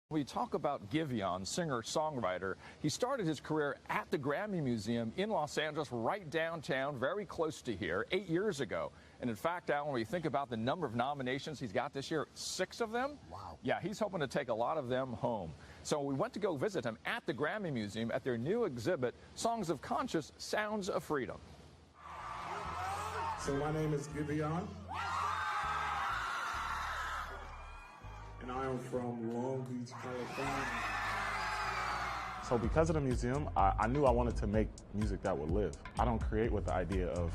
We talk about Giveon, singer-songwriter. He started his career at the Grammy Museum in Los Angeles, right downtown, very close to here, 8 years ago. And in fact, Al, when we think about the number of nominations he's got this year, 6 of them? Wow. Yeah, he's hoping to take a lot of them home. So we went to go visit him at the Grammy Museum at their new exhibit, Songs of Conscious, Sounds of Freedom. So my name is Giveon, and I am from Long Beach, California. So because of the museum, I knew I wanted to make music that would live. I don't create with the idea of,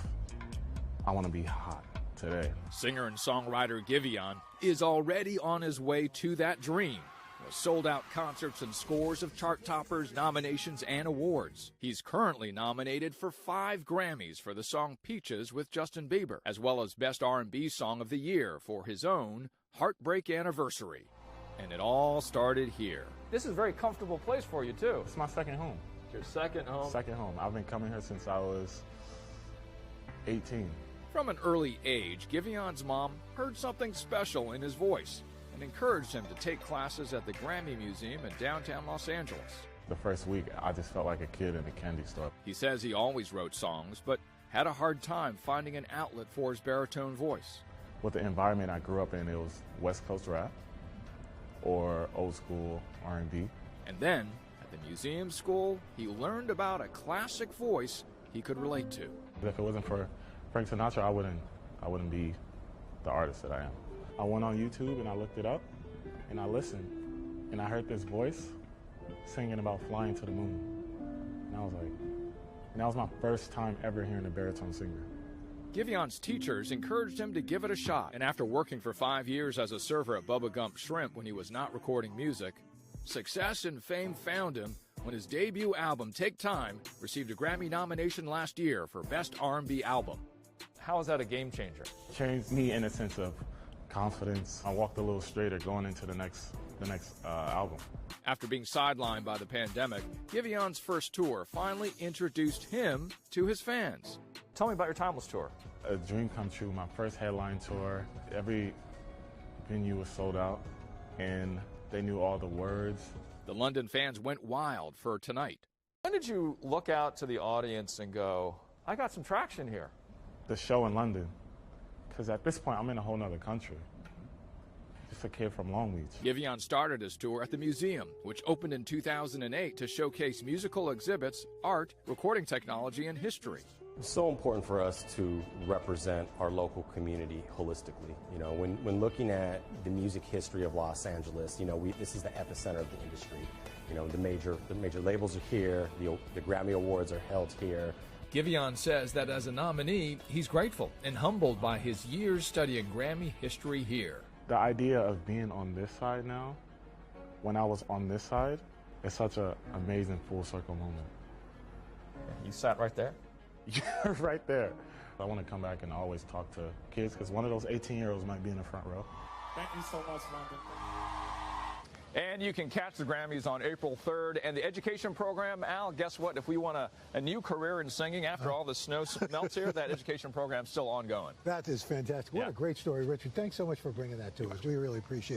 I want to be hot today. Singer and songwriter Giveon is already on his way to that dream, with sold-out concerts and scores of chart toppers, nominations, and awards. He's currently nominated for 5 Grammys for the song Peaches with Justin Bieber, as well as Best R&B Song of the Year for his own Heartbreak Anniversary. And it all started here. This is a very comfortable place for you, too. It's my second home. Your second home? Second home. I've been coming here since I was 18. From an early age, Giveon's mom heard something special in his voice and encouraged him to take classes at the Grammy Museum in downtown Los Angeles. The first week, I just felt like a kid in a candy store. He says he always wrote songs, but had a hard time finding an outlet for his baritone voice. With the environment I grew up in, it was West Coast rap or old school R&B. And then, at the museum school, he learned about a classic voice he could relate to. If it wasn't for Frank Sinatra, I wouldn't be the artist that I am. I went on YouTube and I looked it up and I listened and I heard this voice singing about flying to the moon. And I was like, and that was my first time ever hearing a baritone singer. Giveon's teachers encouraged him to give it a shot, and after working for 5 years as a server at Bubba Gump Shrimp when he was not recording music, success and fame found him when his debut album, Take Time, received a Grammy nomination last year for Best R&B Album. How is that a game changer? Changed me in a sense of confidence. I walked a little straighter going into the next album. After being sidelined by the pandemic, Giveon's first tour finally introduced him to his fans. Tell me about your Timeless tour. A dream come true. My first headline tour. Every venue was sold out, and they knew all the words. The London fans went wild for tonight. When did you look out to the audience and go, I got some traction here? The show in London, because at this point I'm in a whole nother country. Just a kid from Long Beach. Giveon started his tour at the museum, which opened in 2008 to showcase musical exhibits, art, recording technology, and history. It's so important for us to represent our local community holistically. You know, when looking at the music history of Los Angeles, you know, this is the epicenter of the industry. You know, the major labels are here, the Grammy Awards are held here. Giveon says that as a nominee, he's grateful and humbled by his years studying Grammy history here. The idea of being on this side now, when I was on this side, is such an amazing full circle moment. You sat right there? You're right there. I want to come back and always talk to kids because one of those 18-year-olds might be in the front row. Thank you so much, London. And you can catch the Grammys on April 3rd. And the education program, Al, guess what? If we want a new career in singing after all the snow melts here, that education program's still ongoing. That is fantastic. What a great story, Richard. Thanks so much for bringing that to us. We really appreciate it.